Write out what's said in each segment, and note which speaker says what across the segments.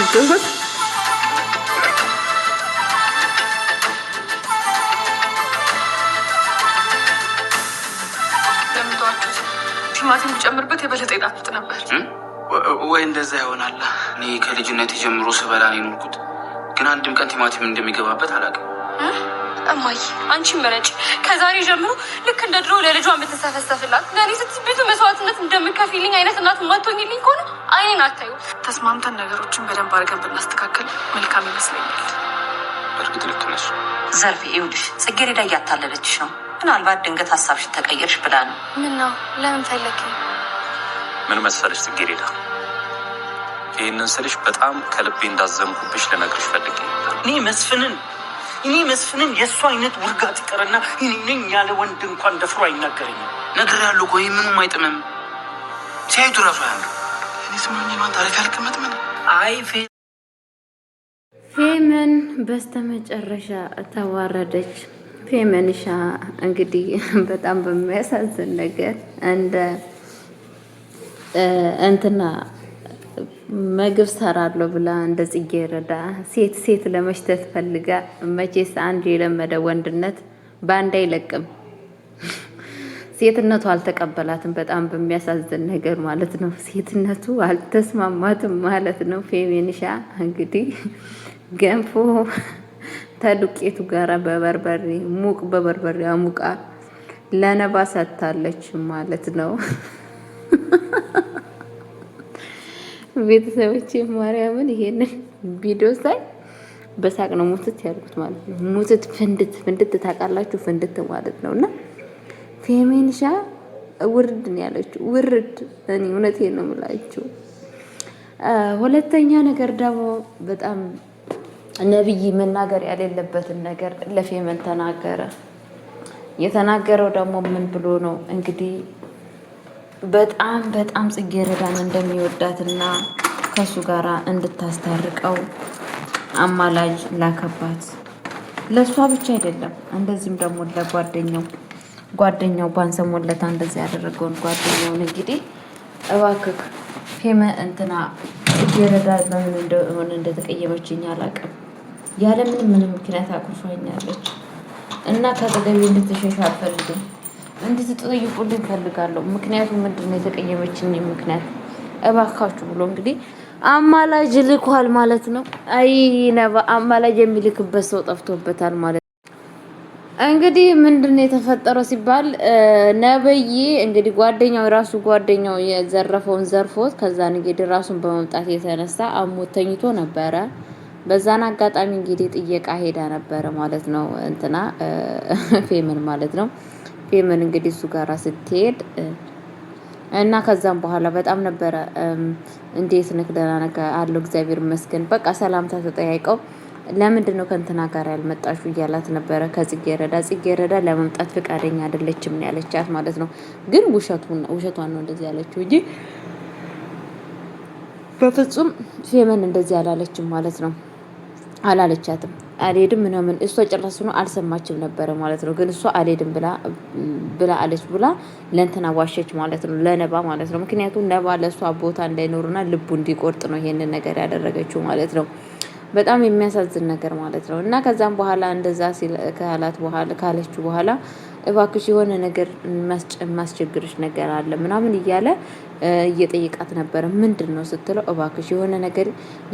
Speaker 1: ጎበዝ
Speaker 2: ቲማቲም ቢጨምርበት የበለጠ ይጣፍጥ ነበር።
Speaker 3: ወይ እንደዛ ይሆናል። እኔ ከልጅነት ጀምሮ ስበላ ነው የኖርኩት፣ ግን አንድም ቀን ቲማቲም እንደሚገባበት አላውቅም።
Speaker 2: እማዬ አንቺ መረጭ። ከዛሬ ጀምሮ ልክ እንደ ድሮ ለልጇ የምትሰፈሰፍላት ለእኔ ስትይ ብዙ መስዋዕትነት እንደምከፊልኝ አይነት እናት ማትሆኝልኝ ከሆነ አይኔን አታዩ። ተስማምተን ነገሮችን በደንብ አድርገን ብናስተካከል መልካም ይመስለኛል።
Speaker 3: በእርግጥ ልክ ነሽ
Speaker 4: ዘርፌ። ይኸውልሽ ጽጌረዳ እያታለለችሽ ነው። ምናልባት ድንገት ሀሳብሽን ተቀየርሽ ብላ ነው።
Speaker 2: ምን ነው? ለምን ፈለግ?
Speaker 5: ምን መሰለሽ ጽጌረዳ፣ ይህንን ስልሽ በጣም ከልቤ እንዳዘንኩብሽ ልነግርሽ ፈልጌ
Speaker 1: እኔ መስፍንን የእሱ አይነት ውርጋት ይቀርና እኔ ነኝ ያለ ወንድ እንኳን ደፍሮ አይናገረኝም።
Speaker 3: ነገር ያለው እኮ ይህ ምኑም አይጥምም። ሲያዩቱ ራሱ ያሉ እኔ ስምኝ ማን ታሪክ አልቀመጥምን።
Speaker 1: አይ
Speaker 6: ፌመን በስተመጨረሻ ተዋረደች። ፌመንሻ እንግዲህ በጣም በሚያሳዝን ነገር እንትና ምግብ ሰራለሁ ብላ እንደ ጽጌረዳ ሴት ለመሽተት ፈልጋ፣ መቼስ አንድ የለመደ ወንድነት በአንድ አይለቅም። ሴትነቱ አልተቀበላትም። በጣም በሚያሳዝን ነገር ማለት ነው። ሴትነቱ አልተስማማትም ማለት ነው። ፌሜንሻ እንግዲህ ገንፎ ተዱቄቱ ጋራ በበርበሬ አሙቃ ለነባ ሰጥታለች ማለት ነው። ቤተሰቦቼ ማርያምን ይሄንን ቪዲዮ ሳይ በሳቅ ነው ሙትት ያልኩት ማለት ነው። ሙትት ፍንድት ታውቃላችሁ? ፍንድት ማለት ነው። እና ፌሜንሻ ውርድ ነው ያለችው። ውርድ እኔ እውነቴን ነው የምላችሁ። ሁለተኛ ነገር ደግሞ በጣም ነብይ መናገር ያሌለበትን ነገር ለፌመን ተናገረ። የተናገረው ደግሞ ምን ብሎ ነው እንግዲህ በጣም ጽጌረዳን እንደሚወዳትና ከሱ ጋራ እንድታስታርቀው አማላጅ ላከባት። ለሷ ብቻ አይደለም፣ እንደዚህም ደግሞ ጓደኛው ባንሰሞለታ እንደዚህ ያደረገውን ጓደኛውን እንግዲህ እባክህ ፌመን እንትና ጽጌረዳ በምን እንደሆነ እንደተቀየመችኝ አላውቅም። ያለ ምንም ምክንያት አኩርፋኛለች እና ከአጠገቤ እንድትሸሽ አልፈልግም። እንድትጠይቁልኝ እፈልጋለሁ። ምክንያቱም ምንድን ነው የተቀየመችኝ ምክንያት እባካችሁ ብሎ እንግዲህ አማላጅ ልኳል ማለት ነው። አይ ነባ አማላጅ የሚልክበት ሰው ጠፍቶበታል ማለት ነው። እንግዲህ ምንድን ነው የተፈጠረው ሲባል ነብይ እንግዲህ ራሱ ጓደኛው የዘረፈውን ዘርፎት ከዛን እንግዲህ ራሱን በመምጣት የተነሳ አሞት ተኝቶ ነበረ። በዛን አጋጣሚ እንግዲህ ጥየቃ ሄዳ ነበረ ማለት ነው። እንትና ፌመን ማለት ነው። ፌመን እንግዲህ እሱ ጋራ ስትሄድ እና ከዛም በኋላ በጣም ነበረ እንዴት ነክ ደህና ነክ አለው እግዚአብሔር ይመስገን በቃ ሰላምታ ተጠያይቀው ለምንድን ነው ከእንትና ጋር ያልመጣሹ እያላት ነበረ። ጽጌረዳ ለመምጣት ፈቃደኛ አይደለችም ነው ያለቻት ማለት ነው። ግን ውሸቷን ነው እንደዚህ ያለችው እንጂ በፍጹም ፌመን እንደዚህ አላለችም ማለት ነው። አላለቻትም። አልሄድም ምናምን እሷ ጭራሽ ነው አልሰማችም ነበረ ማለት ነው። ግን እሷ አልሄድም ብላ አለች ብላ ለእንትና ዋሸች ማለት ነው፣ ለነባ ማለት ነው። ምክንያቱም ነባ ለእሷ ቦታ እንዳይኖርና ልቡ እንዲቆርጥ ነው ይሄንን ነገር ያደረገችው ማለት ነው። በጣም የሚያሳዝን ነገር ማለት ነው። እና ከዛም በኋላ እንደዛ ካለችው በኋላ እባክሽ የሆነ ነገር ማስቸግርሽ ነገር አለ ምናምን እያለ እየጠየቃት ነበረ። ምንድን ነው ስትለው እባክሽ የሆነ ነገር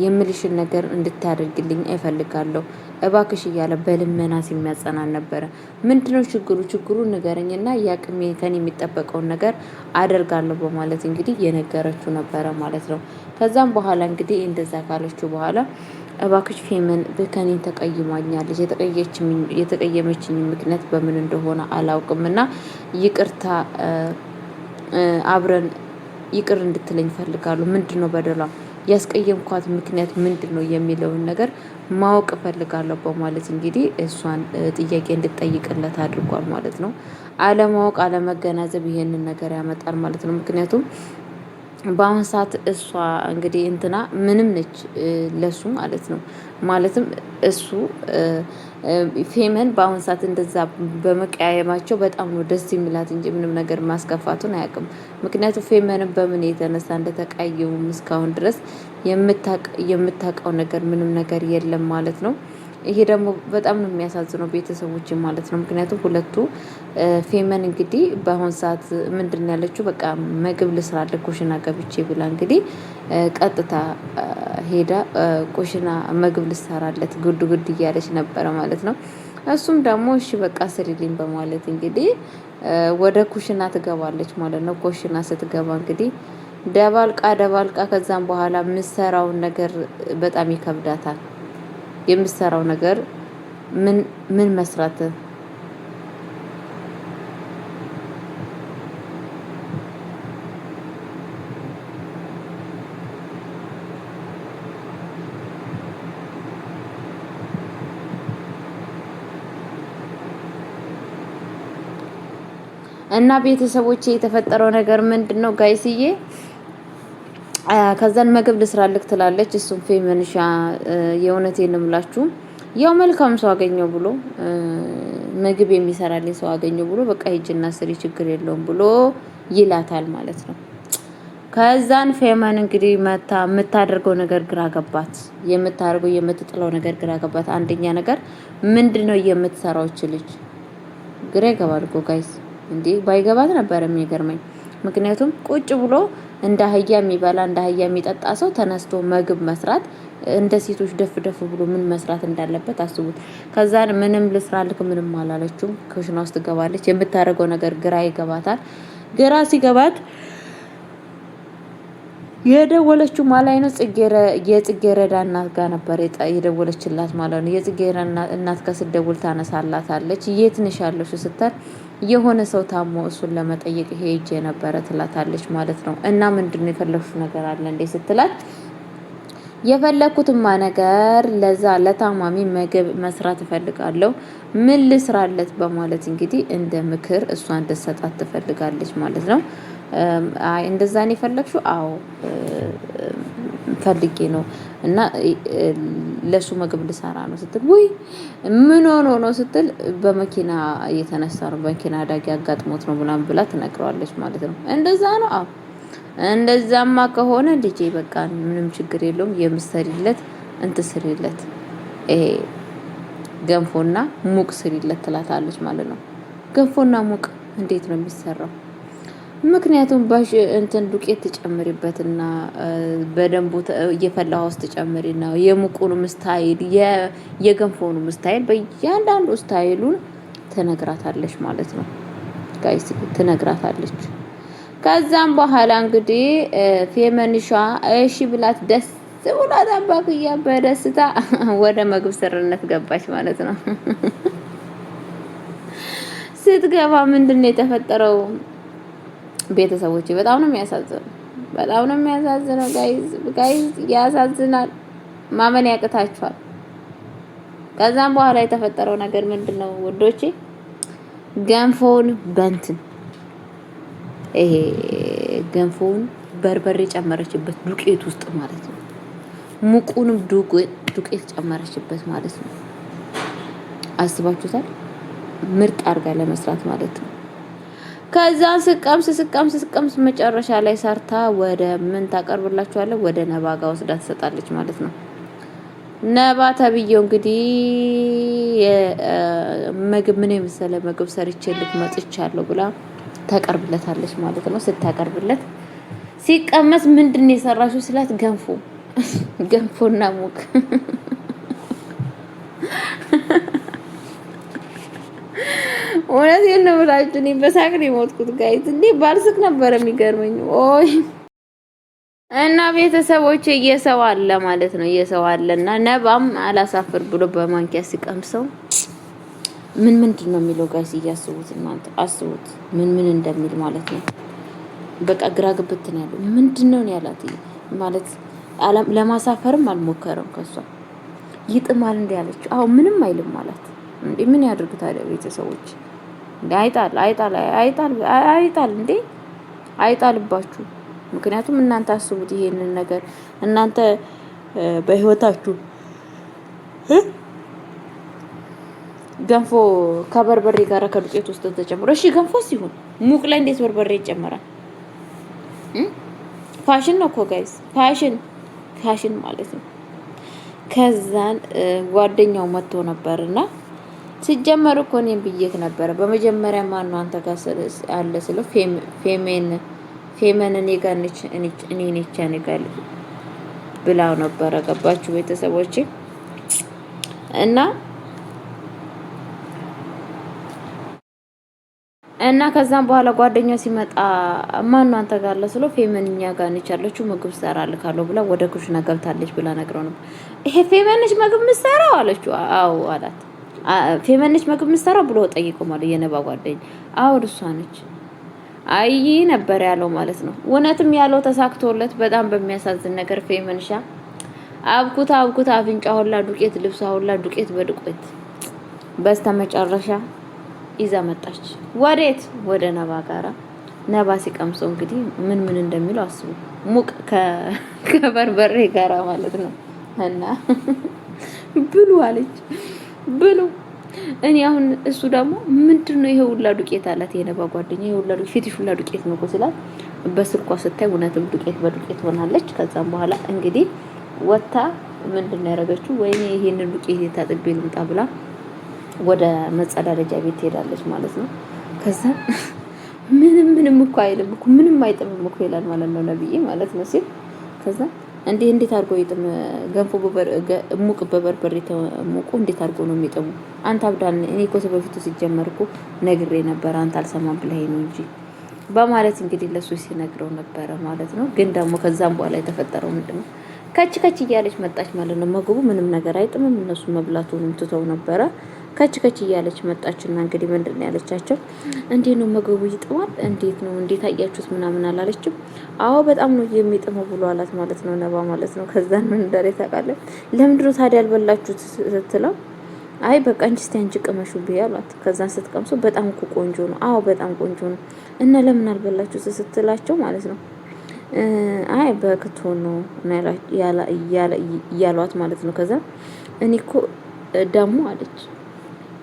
Speaker 6: የምልሽን ነገር እንድታደርግልኝ እፈልጋለሁ እባክሽ እያለ በልመና ሲሚያጸናን ነበረ። ምንድነው ችግሩ ንገረኝና ያቅሜ ከኔ የሚጠበቀውን ነገር አደርጋለሁ በማለት እንግዲህ የነገረችው ነበረ ማለት ነው። ከዛም በኋላ እንግዲህ እንደዛ ካለችው በኋላ እባክሽ ፌመን በከኔን ተቀይማኛለች። የተቀየመችኝ ምክንያት በምን እንደሆነ አላውቅምና ይቅርታ አብረን ይቅር እንድትለኝ ፈልጋለሁ። ምንድነው በደሏ ያስቀየምኳት ምክንያት ምንድነው የሚለውን ነገር ማወቅ ፈልጋለሁ በማለት እንግዲህ እሷን ጥያቄ እንድትጠይቅለት አድርጓል ማለት ነው። አለማወቅ አለመገናዘብ ይሄንን ነገር ያመጣል ማለት ነው። ምክንያቱም በአሁን ሰዓት እሷ እንግዲህ እንትና ምንም ነች ለሱ ማለት ነው። ማለትም እሱ ፌመን በአሁን ሰዓት እንደዛ በመቀያየማቸው በጣም ነው ደስ የሚላት እንጂ ምንም ነገር ማስከፋቱን አያውቅም። ምክንያቱም ፌመንን በምን የተነሳ እንደተቀያየሙ እስካሁን ድረስ የምታውቀው ነገር ምንም ነገር የለም ማለት ነው። ይሄ ደግሞ በጣም ነው የሚያሳዝነው ቤተሰቦች ማለት ነው። ምክንያቱም ሁለቱ ፌመን እንግዲህ በአሁን ሰዓት ምንድን ያለችው በቃ ምግብ ልስራለ ኩሽና ገብቼ ብላ እንግዲህ ቀጥታ ሄዳ ኩሽና ምግብ ልሰራለት ጉድ እያለች ነበረ ማለት ነው። እሱም ደግሞ እሺ በቃ ስሪልኝ በማለት እንግዲህ ወደ ኩሽና ትገባለች ማለት ነው። ኩሽና ስትገባ እንግዲህ ደባልቃ ከዛም በኋላ የምትሰራውን ነገር በጣም ይከብዳታል። የምትሰራው ነገር ምን መስራት እና ቤተሰቦቼ የተፈጠረው ነገር ምንድነው ጋይስዬ? ከዛን ምግብ ልስራልክ ትላለች። እሱም ፌመንሻ የእውነቴን ነው የምላችሁ ያው መልካም ሰው አገኘው ብሎ ምግብ የሚሰራልኝ ሰው አገኘው ብሎ በቃ ሂጂና ስሪ ችግር የለውም ብሎ ይላታል ማለት ነው። ከዛን ፌመን እንግዲህ መታ የምታደርገው ነገር ግራ ገባት። የምትጥለው ነገር ግራ ገባት። አንደኛ ነገር ምንድነው የምትሰራው ልጅ ግራ ይገባል እኮ ጋይስ። እንዴ ባይገባት ነበር የሚገርመኝ። ምክንያቱም ቁጭ ብሎ እንደ አህያ የሚበላ እንደ አህያ የሚጠጣ ሰው ተነስቶ ምግብ መስራት እንደ ሴቶች ደፍ ብሎ ምን መስራት እንዳለበት አስቡት። ከዛን ምንም ልስራልክ ምንም አላለችውም። ኩሽና ውስጥ ትገባለች። የምታደርገው ነገር ግራ ይገባታል። ግራ ሲገባት የደወለችው ማለት ነው የጽጌረዳ እናት ጋር ነበር የደወለችላት ማለት ነው። የጽጌረዳ እናት ጋር ስትደውል ታነሳላታለች። የት ነሽ ያለሽው ስትል የሆነ ሰው ታሞ እሱን ለመጠየቅ ሄጄ ነበረ ትላታለች ማለት ነው። እና ምንድነው የፈለግሽው ነገር አለ እንዴ ስትላት የፈለኩትማ ነገር ለዛ ለታማሚ ምግብ መስራት እፈልጋለሁ ምን ልስራለት በማለት እንግዲህ እንደ ምክር እሷ እንደሰጣት ትፈልጋለች ማለት ነው። አይ እንደዛ ነው የፈለግሽው? አዎ ፈልጌ ነው እና ለሱ ምግብ ልሰራ ነው ስትል ወይ ምን ሆኖ ነው ስትል በመኪና እየተነሳ ነው በመኪና አደጋ አጋጥሞት ነው ምናምን ብላ ትነግረዋለች ማለት ነው። እንደዛ ነው? አዎ እንደዛማ ከሆነ ልጄ በቃ ምንም ችግር የለውም የምትሰሪለት ስሪለት ይሄ ገንፎና ሙቅ ስሪለት ትላታለች ማለት ነው። ገንፎና ሙቅ እንዴት ነው የሚሰራው? ምክንያቱም ባሽ ዱቄት ትጨምሪበትና በደንቡ እየፈላ ውስጥ ትጨምሪና የሙቁንም ስታይል የገንፎንም ስታይል በእያንዳንዱ ስታይሉን ትነግራታለች ማለት ነው። ጋይስ ትነግራታለች። ከዛም በኋላ እንግዲህ ፌመንሻ እሺ ብላት ደስ ብሏት አባክያ በደስታ ወደ ምግብ ስርነት ገባች ማለት ነው። ስትገባ ምንድነው የተፈጠረው? ቤተሰቦቼ በጣም ነው የሚያሳዝነው ጋይዝ ያሳዝናል። ማመን ያቅታችኋል። ከዛም በኋላ የተፈጠረው ነገር ምንድነው ወዶቼ? ገንፎን ይሄ ገንፎን በርበሬ ጨመረችበት ዱቄት ውስጥ ማለት ነው። ሙቁንም ዱቄት ጨመረችበት ማለት ነው። አስባችሁታል? ምርጥ አድርጋ ለመስራት ማለት ነው። ከዛን ስቀምስ መጨረሻ ላይ ሰርታ ወደ ምን ታቀርብላችኋለች? ወደ ነባ ጋር ወስዳ ትሰጣለች ማለት ነው። ነባ ተብዬው እንግዲህ ምግብ ምን የመሰለ ምግብ ሰርቼልክ መጥቻለሁ ብላ ታቀርብለታለች ማለት ነው። ስታቀርብለት ሲቀመስ ምንድነው የሰራሽው ስላት ገንፎና ሙቅ እውነቴን ነው ብላችሁ እኔ በሳቅ ነው የሞትኩት ጋይዝ። እንዴ ባልስቅ ነበር የሚገርመኝ። ኦይ እና ቤተሰቦች እየሰው አለ ማለት ነው። እየሰው አለና ነባም አላሳፍር ብሎ በማንኪያ ሲቀምሰው ምንድን ነው የሚለው ጋይስ? እያስቡት እናንተ አስቡት ምን እንደሚል ማለት ነው። በቃ ግራ ግብት ነው ያለው። ምንድነው ነው ያላት ማለት ለማሳፈርም አልሞከረም። ከሷ ይጥማል እንደ ያለችው አው ምንም አይልም ማለት እንዴ ምን ያድርግ ታዲያ ቤተሰቦች? እንዴ አይጣል እንዴ አይጣልባችሁ ምክንያቱም እናንተ አስቡት ይሄንን ነገር እናንተ በህይወታችሁ ገንፎ ከበርበሬ ጋር ከዱቄት ውስጥ ተጨምሮ እሺ ገንፎ ሲሆን ሙቅ ላይ እንዴት በርበሬ ይጨመራል? ፋሽን ነው እኮ ጋይስ፣ ፋሽን ማለት ነው። ከዛን ጓደኛው መጥቶ ነበርና ሲጀመር እኮ እኔም ብዬሽ ነበረ በመጀመሪያ ማን ነው አንተ ጋር አለ ስለው ፌመን እኔ ጋር ነች እኔ ነች እኔ ጋር ብላው ነበረ። ገባችሁ ቤተሰቦቼ? እና ከዛም በኋላ ጓደኛው ሲመጣ ማን ነው አንተ ጋር አለ ስለው ፌመንኛ ጋር ነች ያለችው ምግብ ሰራልካለሁ ብላ ወደ ኩሽና ገብታለች ብላ ነግረው ነበር። ይሄ ፌመንሽ ምግብ ምሰራው አለችው። አዎ አላት። ፌመንሽ ምግብ ምሰራው ብሎ ጠይቀው ማለት የነባ ጓደኛ አዎ እሷ ነች አይ ነበር ያለው ማለት ነው። እውነትም ያለው ተሳክቶለት በጣም በሚያሳዝን ነገር ፌመንሻ አብኩታ አፍንጫ ሁላ ዱቄት ልብሷ ሁላ ዱቄት በዱቄት በስተመጨረሻ ይዛ መጣች። ወዴት? ወደ ነባ ጋራ። ነባ ሲቀምሰው እንግዲህ ምን እንደሚለው አስቡ። ሙቅ ከበርበሬ ጋራ ማለት ነው። እና ብሉ አለች ብሉ። እኔ አሁን እሱ ደግሞ ምንድነው ይሄ ሁላ ዱቄት አላት የነባ ጓደኛ። ይሄ ሁላ ዱቄት ፊትሽ ሁላ ዱቄት ነው ስላት በስልኳ ስታይ እውነትም ዱቄት በዱቄት ሆናለች። ከዛም በኋላ እንግዲህ ወታ ምንድነው ያደረገችው? ወይኔ ይሄንን ዱቄት ታጥቤ ልምጣ ብላ ወደ መጸዳደጃ ቤት ትሄዳለች ማለት ነው። ከዛ ምንም እኮ አይልም እኮ ምንም አይጥምም እኮ ይላል ማለት ነው ነብዬ ማለት ነው ሲል ከዛ እንዴት አድርጎ ይጥም ገንፎ ሙቅ በበርበሬ ተሙቁ እንዴት አድርጎ ነው የሚጥሙ? አንተ አብዳል። እኔ እኮ በፊቱ ሲጀመር እኮ ነግሬ ነበር አንተ አልሰማም ብለኸኝ ነው እንጂ በማለት እንግዲህ ለሱ ሲነግረው ነበረ ማለት ነው። ግን ደግሞ ከዛም በኋላ የተፈጠረው ምንድነው? ከች እያለች መጣች ማለት ነው። ምግቡ ምንም ነገር አይጥምም። እነሱ መብላቱንም ትተው ነበረ። ከች እያለች መጣችና እንግዲህ ምንድነው ያለቻቸው? እንዴት ነው ምግቡ ይጥማል? እንዴት አያችሁት ምናምን አላለችም። አዎ በጣም ነው የሚጥመው ብሎ አላት ማለት ነው ነባ ማለት ነው። ከዛ ምን እንዳለ ታውቃለህ? ለምንድን ነው ታዲያ ያልበላችሁት ስትለው አይ በቃ አንቺ ቅመሹ ብያሏት። ከዛን ስትቀምሱ በጣም እኮ ቆንጆ ነው። አዎ በጣም ቆንጆ ነው። እና ለምን አልበላችሁት ስትላቸው ማለት ነው አይ በክቶ ነው ያሏት ማለት ነው። ከዛ እኔ እኮ ደግሞ አለች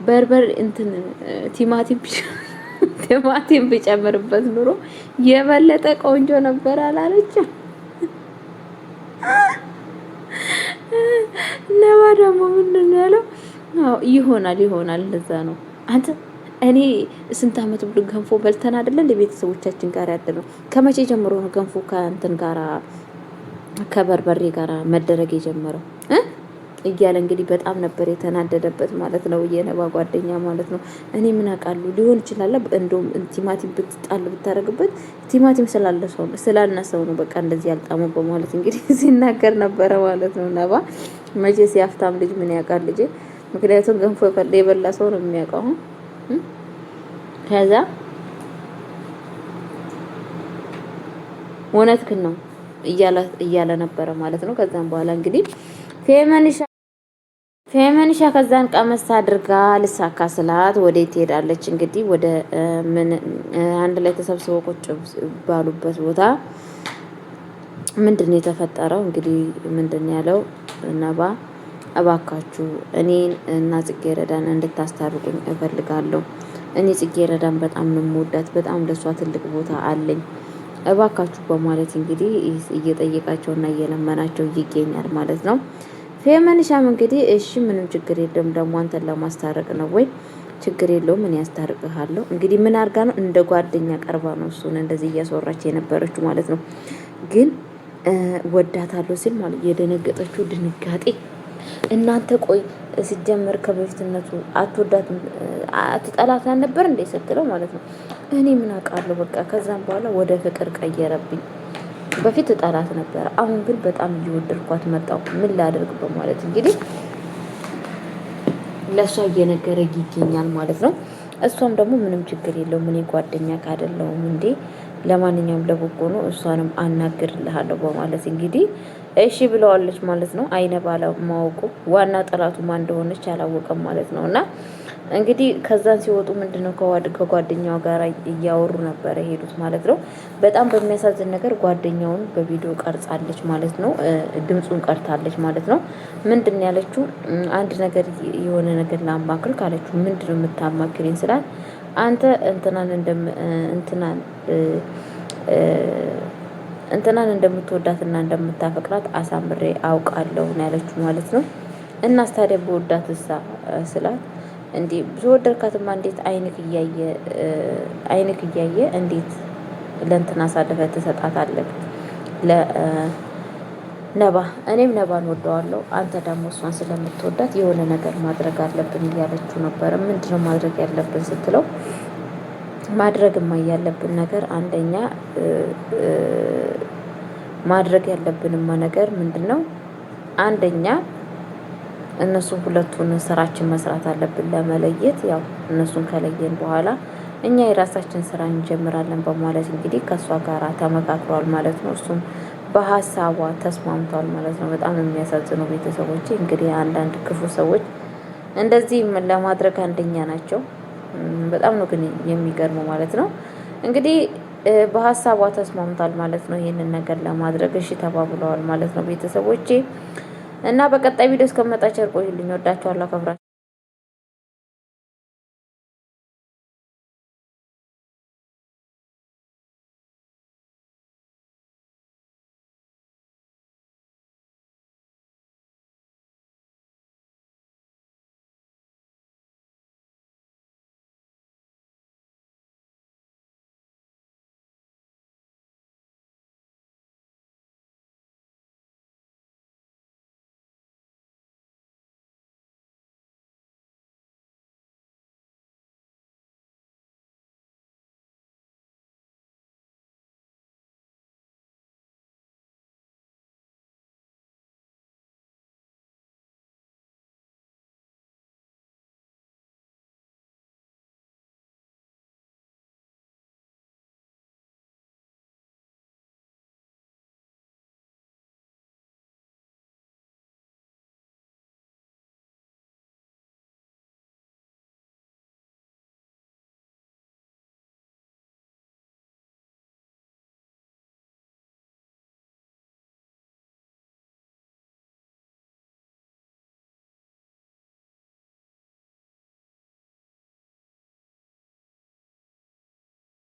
Speaker 6: በርበር ቲማቲም ቢጨምርበት ኑሮ የበለጠ ቆንጆ ነበር አላለችም። ነባ ደግሞ ምንድን ነው ያለው? አዎ ይሆናል እንደዛ ነው። አንተ እኔ ስንት አመት ብሎ ገንፎ በልተን አይደለ እንደ ቤተሰቦቻችን ጋር ያደረው? ከመቼ ጀምሮ ነው ገንፎ ከእንትን ጋራ ከበርበሬ ጋራ መደረግ የጀመረው እያለ እንግዲህ በጣም ነበር የተናደደበት ማለት ነው የነባ ጓደኛ ማለት ነው። እኔ ምን አውቃለሁ ሊሆን ይችላል። እንደውም ቲማቲም ብትጣል ብታረግበት ቲማቲም ስላልነሰው ነው በቃ እንደዚህ ያልጣመው በማለት እንግዲህ ሲናገር ነበረ ማለት ነው ነባ። መቼ ሲያፍታም ልጅ ምን ያውቃል ልጅ። ምክንያቱም ገንፎ የበላ ሰው ነው የሚያውቀው። ከዛ እውነትህን ነው እያለ ነበረ ማለት ነው። ከዛም በኋላ እንግዲህ ፌመንሻ ከዛን ቀመስ አድርጋ ልሳካ ስላት ወዴት ትሄዳለች? እንግዲህ ወደ አንድ ላይ ተሰብስበው ቁጭ ባሉበት ቦታ ምንድነው የተፈጠረው? እንግዲህ ምንድነው ያለው ነባ እባካችሁ እኔን እና ጽጌረዳን እንድታስታርቁኝ እፈልጋለሁ። እኔ ጽጌረዳን በጣም ነው የምወዳት፣ በጣም ለሷ ትልቅ ቦታ አለኝ እባካችሁ በማለት እንግዲህ እየጠየቃቸውና እየለመናቸው ይገኛል ማለት ነው። ፌመንሻም እንግዲህ እሺ ምንም ችግር የለም ደግሞ አንተን ለማስታረቅ ነው ወይ? ችግር የለውም እኔ ያስታርቅሃለሁ። እንግዲህ ምን አድርጋ ነው እንደ ጓደኛ ቀርባ ነው እሱን እንደዚህ እያስወራች የነበረችው ማለት ነው። ግን ወዳታለሁ ሲል ማለት የደነገጠችው ድንጋጤ እናንተ ቆይ ሲጀመር ከበፊትነቱ አትወዳትም አትጠላት ነበር እንደ ስትለው ማለት ነው። እኔ ምን አውቃለሁ በቃ ከዛም በኋላ ወደ ፍቅር ቀየረብኝ። በፊት ጠላት ነበር፣ አሁን ግን በጣም እየወደድኳት መጣሁ። ምን ላደርግ በማለት እንግዲህ ለሷ እየነገረ ይገኛል ማለት ነው። እሷም ደግሞ ምንም ችግር የለውም እኔ ጓደኛ ካደለውም እንዴ ለማንኛውም ለበጎ ነው እሷንም አናግርልሃለሁ በማለት እንግዲህ እሺ ብለዋለች ማለት ነው። አይነ ባለ ማወቁ ዋና ጠላቱ ማን እንደሆነች አላወቀም ማለት ነው። እና እንግዲህ ከዛን ሲወጡ ምንድነው ከጓደኛዋ ጋር እያወሩ ነበረ ሄዱት ማለት ነው። በጣም በሚያሳዝን ነገር ጓደኛውን በቪዲዮ ቀርጻለች ማለት ነው። ድምፁን ቀርታለች ማለት ነው። ምንድን ያለችው አንድ ነገር የሆነ ነገር ላማክር ካለችው ምንድነው የምታማክሪኝ ስላት አንተ እንትናን እንደምትወዳትና እንደምታፈቅራት አሳምሬ አውቃለሁ ነው ያለችው ማለት ነው። እናስ ታዲያ በወዳት ስላት እንዴ በወደድካትማ እንዴት አይንክ እያየ እንዴት ለእንትና አሳልፈህ ትሰጣታለህ? ለነባ እኔም ነባን ወደዋለሁ፣ አንተ ደግሞ እሷን ስለምትወዳት የሆነ ነገር ማድረግ አለብን እያለችው ነበረ። ምንድነው ማድረግ ያለብን ስትለው ማድረግማ ያለብን ነገር አንደኛ ማድረግ ያለብንማ ነገር ምንድነው አንደኛ እነሱ ሁለቱን ስራችን መስራት አለብን ለመለየት። ያው እነሱን ከለየን በኋላ እኛ የራሳችን ስራ እንጀምራለን በማለት እንግዲህ ከእሷ ጋር ተመካክሯል ማለት ነው። እሱም በሀሳቧ ተስማምቷል ማለት ነው። በጣም የሚያሳዝነው ቤተሰቦች እንግዲህ አንዳንድ ክፉ ሰዎች እንደዚህ ለማድረግ አንደኛ ናቸው። በጣም ነው ግን የሚገርመው ማለት ነው። እንግዲህ በሀሳቧ ተስማምቷል ማለት ነው። ይህንን ነገር ለማድረግ እሺ ተባብለዋል ማለት ነው ቤተሰቦቼ። እና በቀጣይ ቪዲዮ እስከመጣ ቸር ቆዩልኝ። ወዳችኋለሁ፣ አከብራችኋለሁ።